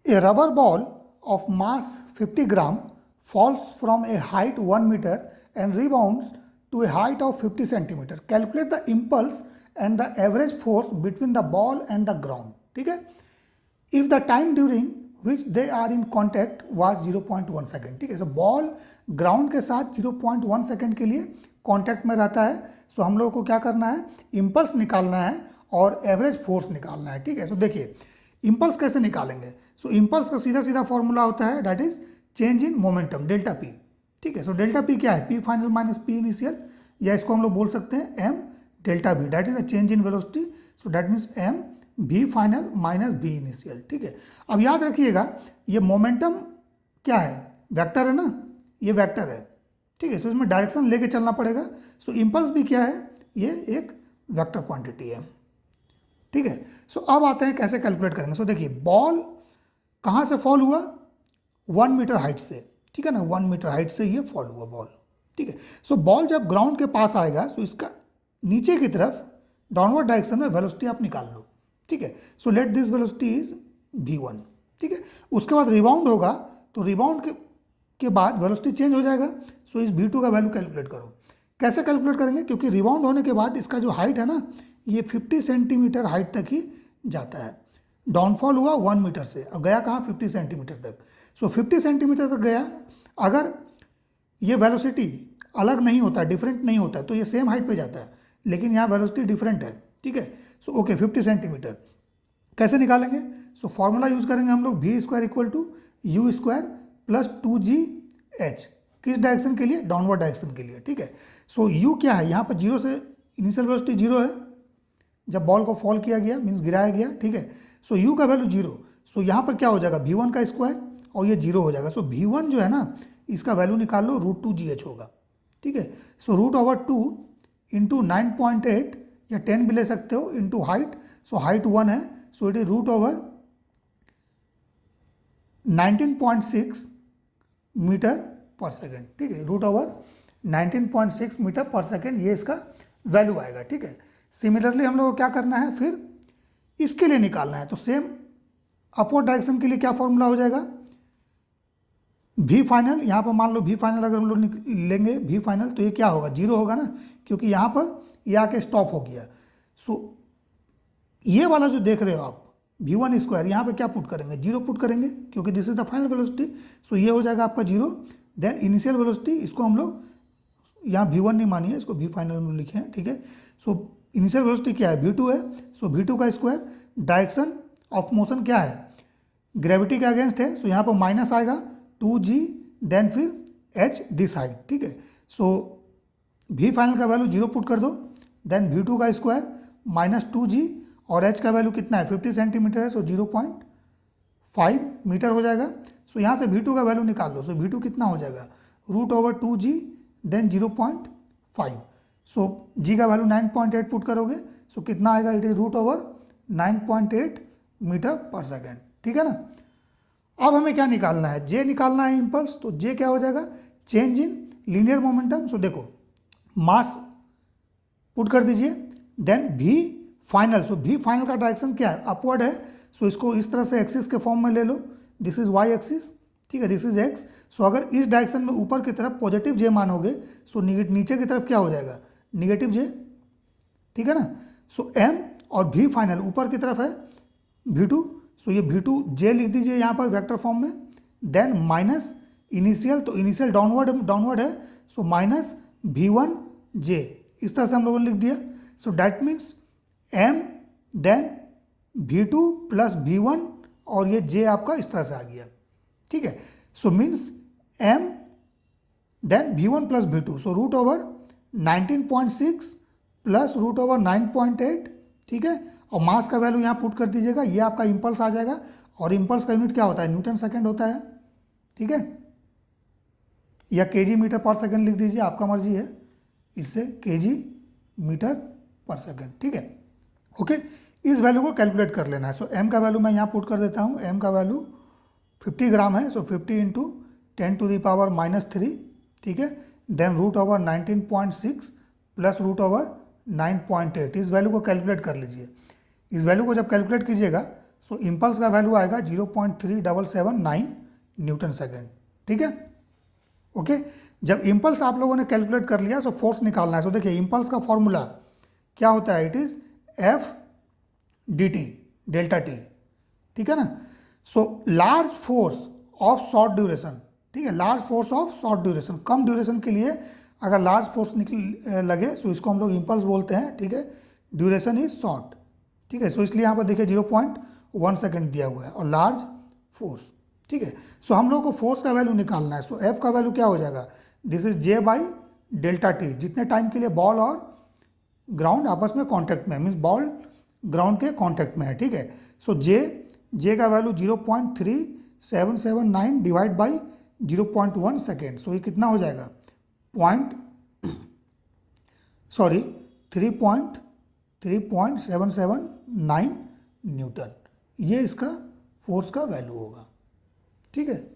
A rubber ball of mass 50 gram falls from a height 1 meter and rebounds to a height of 50 centimeter. Calculate the impulse and the average force between the ball and the ground. ठीक है, if the time during which they are in contact was 0.1 second. ठीक है, सो ball ground के साथ 0.1 second के लिए contact में रहता है. सो हम लोगों को क्या करना है, इम्पल्स निकालना है और एवरेज फोर्स निकालना है. ठीक है, सो देखिए इम्पल्स कैसे निकालेंगे. सो इम्पल्स का सीधा सीधा फॉर्मूला होता है, that is change in momentum, delta p. ठीक है, सो डेल्टा पी क्या है, p final minus p initial, या इसको हम लोग बोल सकते हैं m delta v, that is a change in velocity. So that means m भी फाइनल माइनस भी इनिशियल. ठीक है, अब याद रखिएगा ये मोमेंटम क्या है, वेक्टर है ना, ये वेक्टर है. ठीक है, सो इसमें डायरेक्शन लेके चलना पड़ेगा. सो इम्पल्स भी क्या है, ये एक वेक्टर क्वांटिटी है. ठीक है, सो अब आते हैं कैसे कैलकुलेट करेंगे. सो देखिए बॉल कहाँ से फॉल हुआ, 1 मीटर हाइट से. ठीक है ना, 1 मीटर हाइट से ये फॉल हुआ बॉल. ठीक है, सो बॉल जब ग्राउंड के पास आएगा सो इसका नीचे की तरफ डाउनवर्ड डायरेक्शन में वेलोसिटी आप निकाल लो. ठीक है, so let this velocity is v1. ठीक है, उसके बाद रिबाउंड होगा तो रिबाउंड के बाद वेलोसिटी चेंज हो जाएगा. सो इस v2 का वैल्यू कैलकुलेट करो. कैसे कैलकुलेट करेंगे, क्योंकि रिबाउंड होने के बाद इसका जो हाइट है ना ये 50 सेंटीमीटर हाइट तक ही जाता है. डाउनफॉल हुआ 1 मीटर से, अब गया कहाँ, 50 सेंटीमीटर तक. सो 50 सेंटीमीटर तक गया. अगर ये वेलोसिटी अलग नहीं होता, डिफरेंट नहीं होता, तो ये सेम हाइट पे जाता है, लेकिन यहाँ वेलोसिटी डिफरेंट है. ठीक है, सो ओके 50 सेंटीमीटर कैसे निकालेंगे. सो फॉर्मूला यूज करेंगे हम लोग, v square equal to u square plus 2gh. किस डायरेक्शन के लिए, डाउनवर्ड डायरेक्शन के लिए. ठीक है, सो u क्या है, यहाँ पर जीरो से इनिशियल वेलोसिटी जीरो है जब बॉल को फॉल किया गया, मीन्स गिराया गया. ठीक है, सो u का वैल्यू जीरो. सो यहाँ पर क्या हो जाएगा, v1 का स्क्वायर और ये जीरो हो जाएगा. सो v1 जो है ना इसका वैल्यू निकाल लो, √2gh होगा. ठीक है, सो √2 इंटू 9.8 या 10 भी ले सकते हो इंटू हाइट. सो हाइट 1 है, सो इट इज √19.6 मीटर पर सेकेंड. ठीक है, √19.6 मीटर पर सेकेंड ये इसका वैल्यू आएगा. ठीक है, सिमिलरली हम लोग को क्या करना है, फिर इसके लिए निकालना है. तो सेम अपवर्ड डायरेक्शन के लिए क्या फॉर्मूला हो जाएगा, भी फाइनल. यहाँ पर मान लो भी फाइनल अगर हम लोग लेंगे भी फाइनल तो ये क्या होगा, जीरो होगा ना, क्योंकि यहाँ पर ये आके स्टॉप हो गया. सो ये वाला जो देख रहे हो आप v1 स्क्वायर, यहाँ पे क्या पुट करेंगे, जीरो पुट करेंगे, क्योंकि this is the final velocity. So ये हो जाएगा आपका जीरो. देन इनिशियल वेलोसिटी, इसको हम लोग यहाँ v1 नहीं मानिए, इसको v फाइनल में लिखे हैं. ठीक है, सो इनिशियल वेलोसिटी क्या है, v2 है. सो v2 का स्क्वायर, डायरेक्शन ऑफ मोशन क्या है, ग्रेविटी के अगेंस्ट है. सो यहाँ पर माइनस आएगा 2g, देन फिर h दिस हाइट. ठीक है, सो v फाइनल का वैल्यू जीरो पुट कर दो, देन v2 का स्क्वायर माइनस 2g और h का वैल्यू कितना है, 50 सेंटीमीटर है. सो 0.5 मीटर हो जाएगा. सो यहाँ से v2 का वैल्यू निकाल लो. सो v2 कितना हो जाएगा, √2g देन 0.5. सो g का वैल्यू 9.8 पुट करोगे, सो कितना आएगा, इट इज √9.8 मीटर पर सेकेंड. ठीक है ना. अब हमें क्या निकालना है, j निकालना है इम्पल्स. तो j क्या हो जाएगा, चेंज इन लीनियर मोमेंटम. सो देखो मास पुट कर दीजिए, देन v फाइनल. सो v फाइनल का डायरेक्शन क्या है, अपवर्ड है. सो इसको इस तरह से एक्सिस के फॉर्म में ले लो, दिस इज y एक्सिस. ठीक है, दिस इज x. सो अगर इस डायरेक्शन में ऊपर की तरफ पॉजिटिव j मानोगे, सो नीचे की तरफ क्या हो जाएगा, निगेटिव j. ठीक है ना. सो m और v फाइनल ऊपर की तरफ है v2. सो ये v2 j लिख दीजिए यहाँ पर वेक्टर फॉर्म में. देन माइनस इनिशियल, तो इनिशियल डाउनवर्ड है. सो माइनस v1 j, इस तरह से हम लोगों ने लिख दिया. So that means m then v2 plus v1 और ये j आपका इस तरह से आ गया. ठीक है, so means m then v1 plus v2. So √19.6 plus √9.8. ठीक है, और मास का वैल्यू यहाँ पुट कर दीजिएगा, ये आपका इम्पल्स आ जाएगा. और इम्पल्स का यूनिट क्या होता है, न्यूटन सेकेंड होता है. ठीक है, या kg मीटर पर सेकेंड लिख दीजिए, आपका मर्जी है, इससे kg मीटर पर सेकेंड. ठीक है, ओके. इस वैल्यू को कैलकुलेट कर लेना है. सो m का वैल्यू मैं यहाँ पुट कर देता हूँ. m का वैल्यू 50 ग्राम है. सो 50 इंटू 10⁻³ ठीक है, देन √19.6 प्लस √9.8. इस वैल्यू को कैलकुलेट कर लीजिए. इस वैल्यू को जब कैलकुलेट कीजिएगा, सो इम्पल्स का वैल्यू आएगा 0.3779 न्यूटन सेकेंड। ठीक है, ओके। जब इम्पल्स आप लोगों ने कैलकुलेट कर लिया, सो फोर्स निकालना है। सो देखिए इम्पल्स का फॉर्मूला क्या होता है, it is F D T delta T. ठीक है ना। So large force of short duration, ठीक है, large force of short duration, come duration के लिए अगर लार्ज फोर्स निकल लगे तो इसको हम लोग इम्पल्स बोलते हैं। ठीक है, ड्यूरेशन इज शॉर्ट। ठीक है, सो इसलिए यहाँ पर देखिए 0.1 सेकेंड दिया हुआ है और लार्ज फोर्स। ठीक है, सो हम लोग को फोर्स का वैल्यू निकालना है। सो एफ का वैल्यू क्या हो जाएगा, this is J by delta T, जितने टाइम के लिए बॉल और ग्राउंड आपस में कांटेक्ट में, मीन्स बॉल ग्राउंड के कांटेक्ट में है। ठीक है, सो जे का वैल्यू 0.3779 डिवाइड बाई 0.1 सेकेंड। सो ये कितना हो जाएगा, 3.779 न्यूटन। ये इसका फोर्स का वैल्यू होगा। ठीक है।